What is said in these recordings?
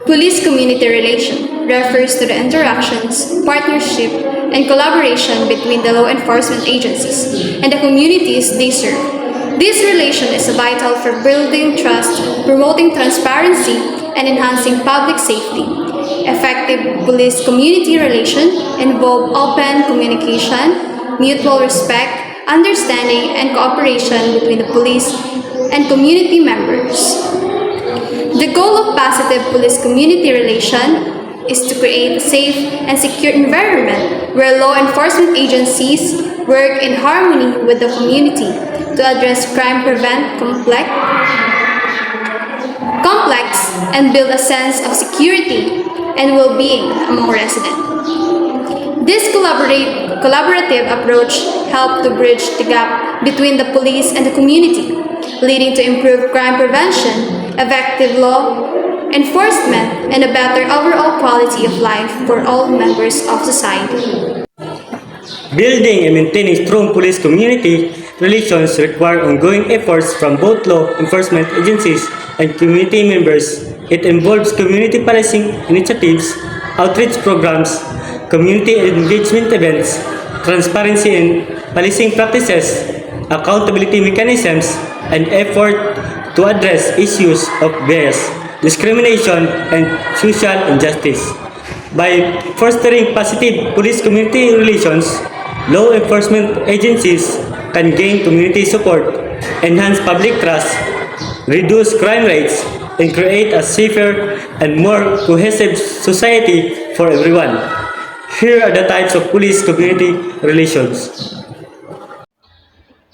Police-community relation refers to the interactions, partnership, and collaboration between the law enforcement agencies and the communities they serve. This relation is vital for building trust, promoting transparency, and enhancing public safety. Effective police-community relation involve open communication, mutual respect, understanding, and cooperation between the police and community members. The goal of positive police-community relation is to create a safe and secure environment where law enforcement agencies work in harmony with the community to address crime, prevent complex and build a sense of security and well-being among residents. This collaborative approach helped to bridge the gap between the police and the community, leading to improved crime prevention, effective law enforcement, and a better overall quality of life for all members of society. Building and maintaining strong police-community relations require ongoing efforts from both law enforcement agencies and community members. It involves community policing initiatives, outreach programs, community engagement events, transparency in policing practices, accountability mechanisms, and effort to address issues of bias, discrimination, and social injustice. By fostering positive police-community relations, law enforcement agencies can gain community support, enhance public trust, reduce crime rates, and create a safer and more cohesive society for everyone. Here are the types of police-community relations.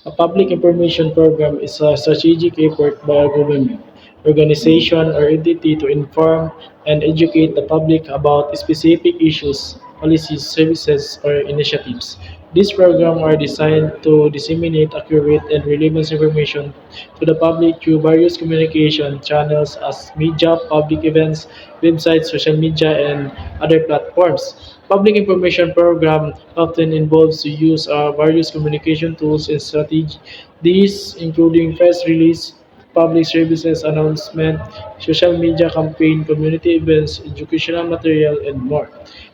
A public information program is a strategic effort by a government, organization, or entity to inform and educate the public about specific issues, policies, services, or initiatives. These programs are designed to disseminate accurate and relevant information to the public through various communication channels as media, public events, websites, social media, and other platforms. Public information program often involves the use of various communication tools and strategies, these including press release, public services announcement, social media campaign, community events, educational material, and more.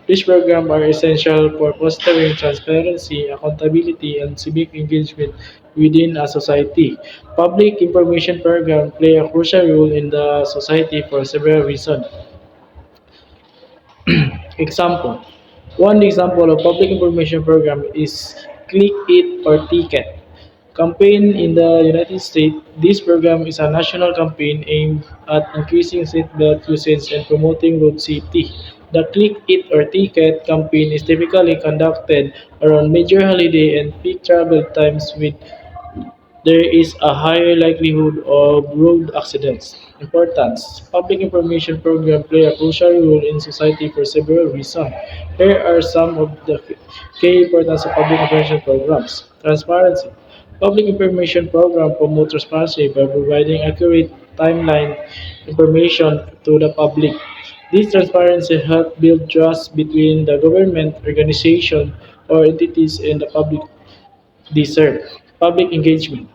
These programs are essential for fostering transparency, accountability, and civic engagement within a society. Public information programs play a crucial role in the society for several reasons. Example. One example of public information program is Click It or Ticket campaign in the United States. This program is a national campaign aimed at increasing seatbelt usage and promoting road safety. The Click It or Ticket campaign is typically conducted around major holiday and peak travel times with there is a higher likelihood of road accidents. Importance. Public information programs play a crucial role in society for several reasons. Here are some of the key importance of public information programs. Transparency. Public information programs promote transparency by providing accurate timeline information to the public. This transparency helps build trust between the government, organization, or entities and the public they serve. Public engagement.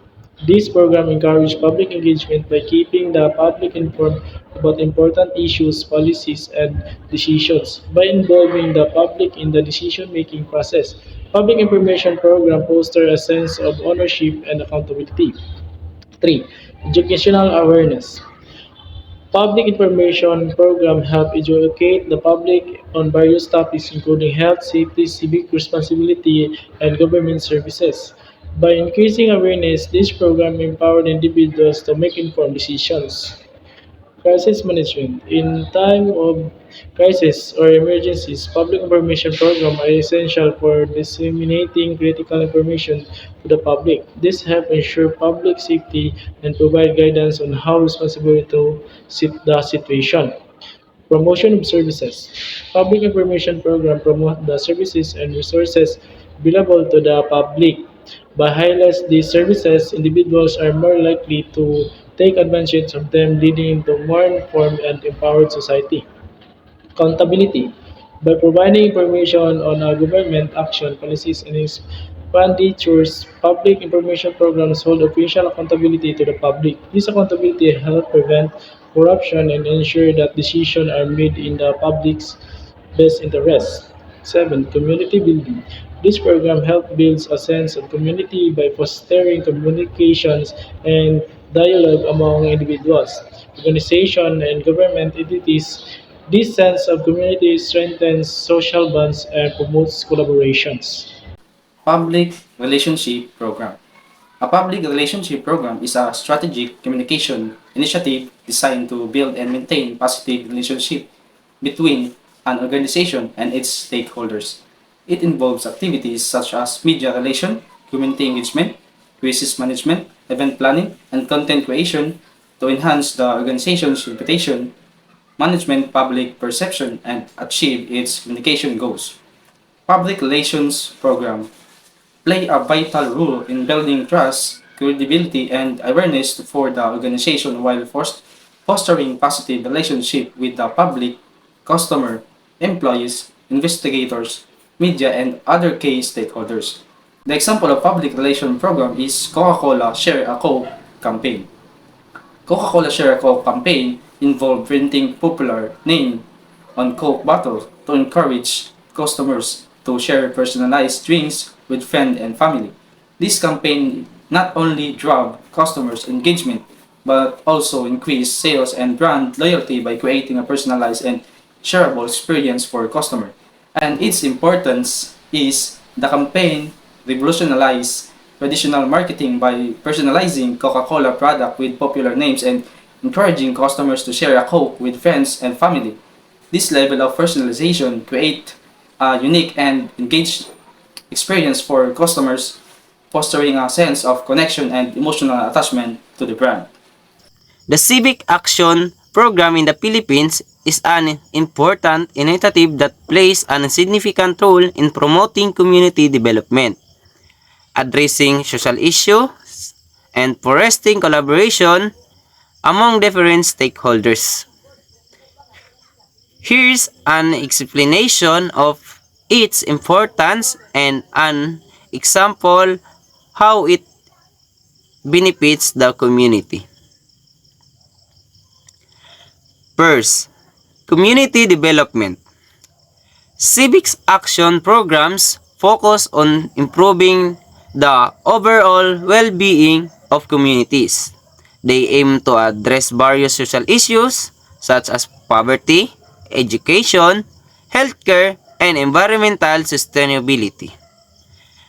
This program encourages public engagement by keeping the public informed about important issues, policies, and decisions. By involving the public in the decision-making process, public information program foster a sense of ownership and accountability. 3. Educational awareness. Public information programs help educate the public on various topics including health, safety, civic responsibility, and government services. By increasing awareness, this program empowers individuals to make informed decisions. Crisis management. In time of crisis or emergencies, public information programs are essential for disseminating critical information to the public. This helps ensure public safety and provide guidance on how responsible to the situation. Promotion of services. Public information programs promote the services and resources available to the public. By highlighting these services, individuals are more likely to take advantage of them, leading to more informed and empowered society. Accountability. By providing information on government action, policies, and expenditures, public information programs hold official accountability to the public. This accountability helps prevent corruption and ensure that decisions are made in the public's best interest. 7. Community building. This program helps build a sense of community by fostering communications and dialogue among individuals, organizations, and government entities. This sense of community strengthens social bonds and promotes collaborations. Public Relationship Program. A public relationship program is a strategic communication initiative designed to build and maintain positive relationship between an organization and its stakeholders. It involves activities such as media relation, community engagement, crisis management, event planning, and content creation to enhance the organization's reputation, management public perception, and achieve its communication goals. Public Relations Program play a vital role in building trust, credibility, and awareness for the organization while fostering positive relationship with the public, customer, employees, investigators, media, and other key stakeholders. The example of public relation program is Coca-Cola Share a Coke campaign. Coca-Cola Share a Coke campaign involved printing popular name on Coke bottles to encourage customers to share personalized drinks with friends and family. This campaign not only drove customers' engagement but also increased sales and brand loyalty by creating a personalized and shareable experience for customer. And its importance is the campaign revolutionized traditional marketing by personalizing Coca-Cola product with popular names and encouraging customers to share a Coke with friends and family. This level of personalization create a unique and engaged experience for customers, fostering a sense of connection and emotional attachment to the brand. The Civic Action Program in the Philippines is an important initiative that plays a significant role in promoting community development, addressing social issues, and fostering collaboration among different stakeholders. Here's an explanation of its importance and an example how it benefits the community. First, community development. Civics action programs focus on improving the overall well-being of communities. They aim to address various social issues such as poverty, education, healthcare, and environmental sustainability.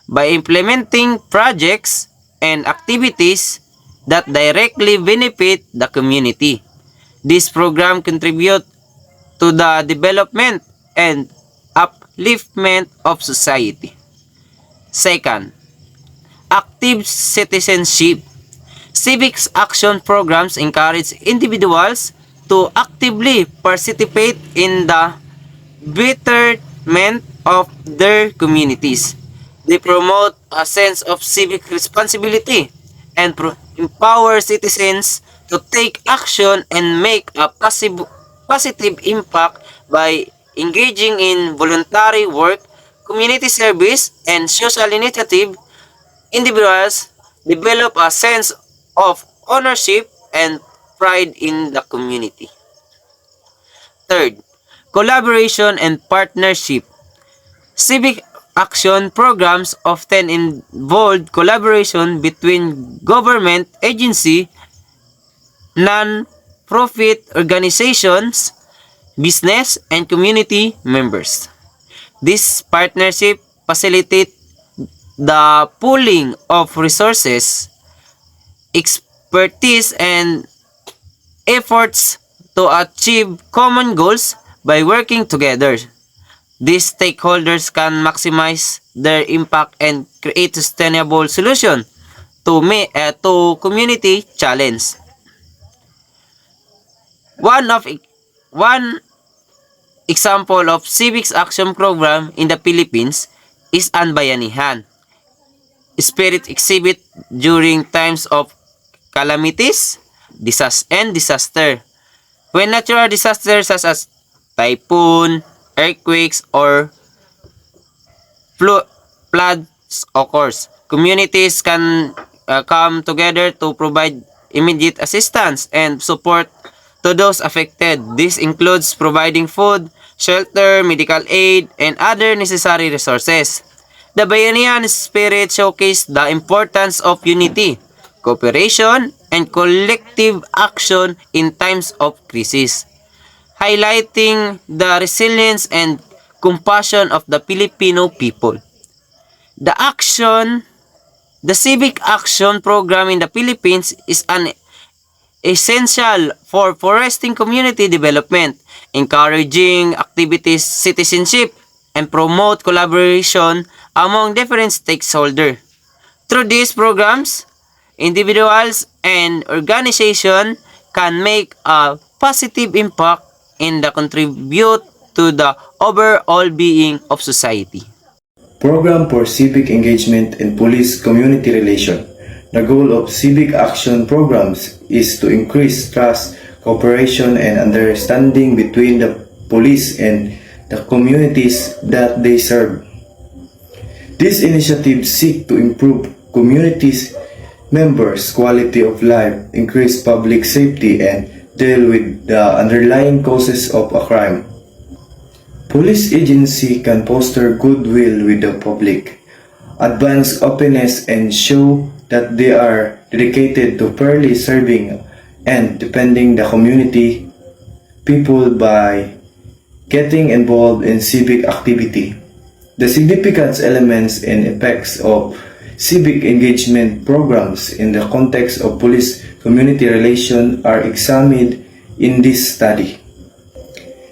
By implementing projects and activities that directly benefit the community, this program contribute to the development and upliftment of society. Second, active citizenship. Civics action programs encourage individuals to actively participate in the betterment of their communities. They promote a sense of civic responsibility and empower citizens to take action and make a positive impact by engaging in voluntary work, community service, and social initiative. Individuals develop a sense of ownership and pride in the community. Third, collaboration and partnership. Civic action programs often involve collaboration between government agency, non-profit organizations, business, and community members. This partnership facilitate the pooling of resources, expertise, and efforts to achieve common goals by working together. These stakeholders can maximize their impact and create sustainable solution to community challenge. One example of civics action program in the Philippines is Ang Bayanihan Spirit exhibit during times of calamities, disaster. When natural disasters such as typhoon, earthquakes, or floods occurs, communities can come together to provide immediate assistance and support to those affected. This includes providing food, shelter, medical aid, and other necessary resources. The Bayanihan spirit showcased the importance of unity, cooperation, and collective action in times of crisis, highlighting the resilience and compassion of the Filipino people. The Civic Action Program in the Philippines is an essential for fostering community development, encouraging activities citizenship, and promote collaboration among different stakeholders. Through these programs, individuals and organizations can make a positive impact and contribute to the overall being of society. Program for Civic Engagement and Police Community Relation. The goal of civic action programs is to increase trust, cooperation, and understanding between the police and the communities that they serve. These initiatives seek to improve communities' members' quality of life, increase public safety, and deal with the underlying causes of a crime. Police agency can foster goodwill with the public, advance openness, and show that they are dedicated to fairly serving and defending the community people by getting involved in civic activity. The significance, elements, and effects of civic engagement programs in the context of police-community relation are examined in this study.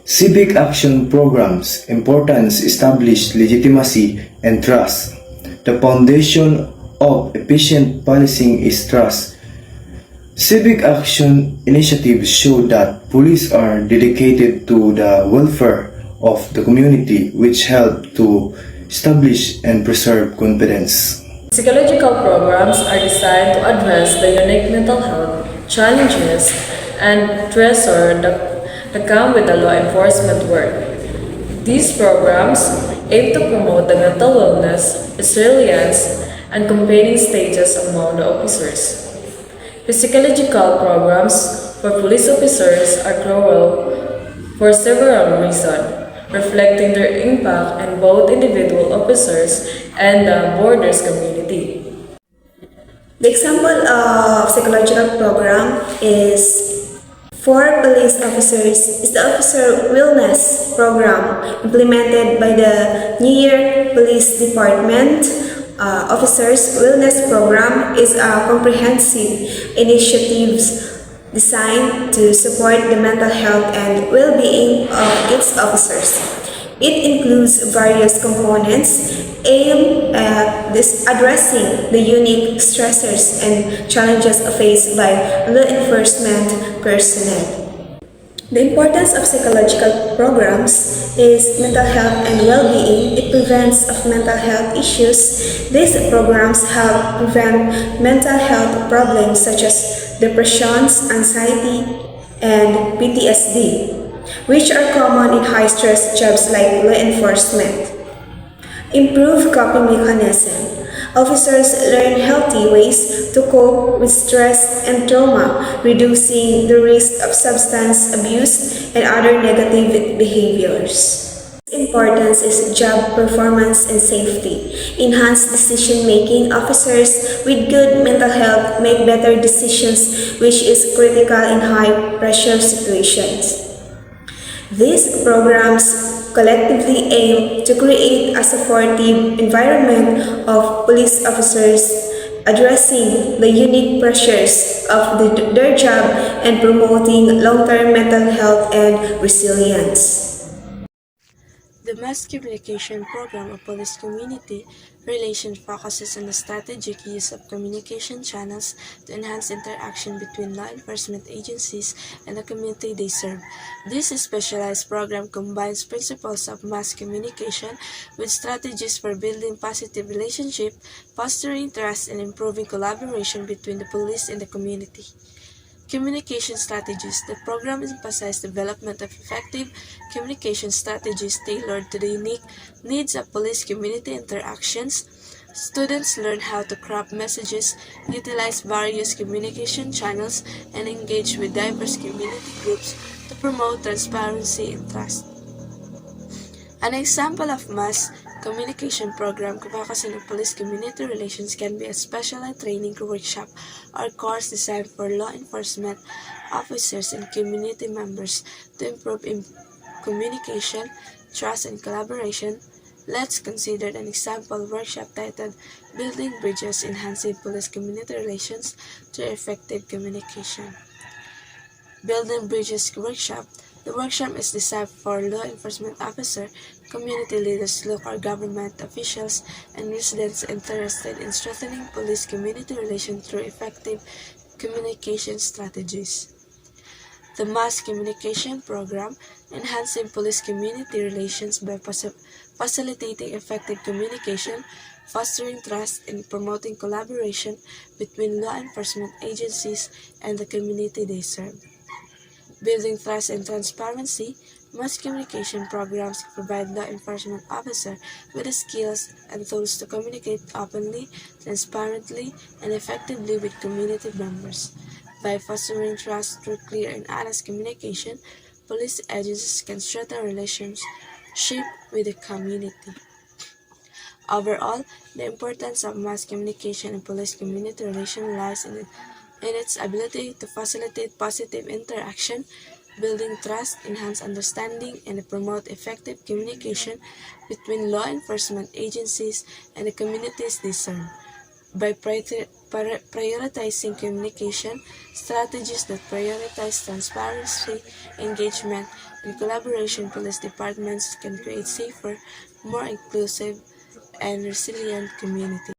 Civic action programs' importance establish legitimacy and trust. The foundation of efficient policing is trust. Civic action initiatives show that police are dedicated to the welfare of the community, which help to establish and preserve confidence. Psychological programs are designed to address the unique mental health challenges and stressors that come with the law enforcement work. These programs aim to promote the mental wellness, resilience, and campaigning stages among the officers. Psychological programs for police officers are crucial for several reasons, reflecting their impact on both individual officers and the borders community. The example of psychological program is for police officers is the Officer Wellness Program implemented by the New Year Police Department. Officers Wellness Program is a comprehensive initiative designed to support the mental health and well-being of its officers. It includes various components aimed at addressing the unique stressors and challenges faced by law enforcement personnel. The importance of psychological programs is mental health and well-being. It prevents of mental health issues. These programs help prevent mental health problems such as depressions, anxiety, and PTSD, which are common in high-stress jobs like law enforcement. Improve coping mechanism. Officers learn healthy ways to cope with stress and trauma, reducing the risk of substance abuse and other negative behaviors. Importance is job performance and safety. Enhanced decision-making. Officers with good mental health make better decisions, which is critical in high-pressure situations. These programs collectively aim to create a supportive environment of police officers, addressing the unique pressures of their job and promoting long-term mental health and resilience. The Mass Communication Program of Police Community Relation focuses on the strategic use of communication channels to enhance interaction between law enforcement agencies and the community they serve. This specialized program combines principles of mass communication with strategies for building positive relationships, fostering trust, and improving collaboration between the police and the community. Communication strategies. The program emphasizes development of effective communication strategies tailored to the unique needs of police community interactions. Students learn how to craft messages, utilize various communication channels, and engage with diverse community groups to promote transparency and trust. An example of mass communication program kapakasan ng police community relations can be a specialized training workshop or course designed for law enforcement officers and community members to improve communication, trust, and collaboration. Let's consider an example workshop titled Building Bridges, Enhancing Police Community Relations Through Effective Communication. Building Bridges Workshop. The workshop is designed for law enforcement officers, community leaders, local government officials, and residents interested in strengthening police-community relations through effective communication strategies. The Mass Communication Program, enhancing police-community relations by facilitating effective communication, fostering trust, and promoting collaboration between law enforcement agencies and the community they serve. Building trust and transparency, mass communication programs provide law enforcement officers with the skills and tools to communicate openly, transparently, and effectively with community members. By fostering trust through clear and honest communication, police agencies can strengthen relationships with the community. Overall, the importance of mass communication and police-community relations lies in its ability to facilitate positive interaction, building trust, enhance understanding, and promote effective communication between law enforcement agencies and the communities they serve. By prioritizing communication strategies that prioritize transparency, engagement, and collaboration, police departments can create safer, more inclusive, and resilient communities.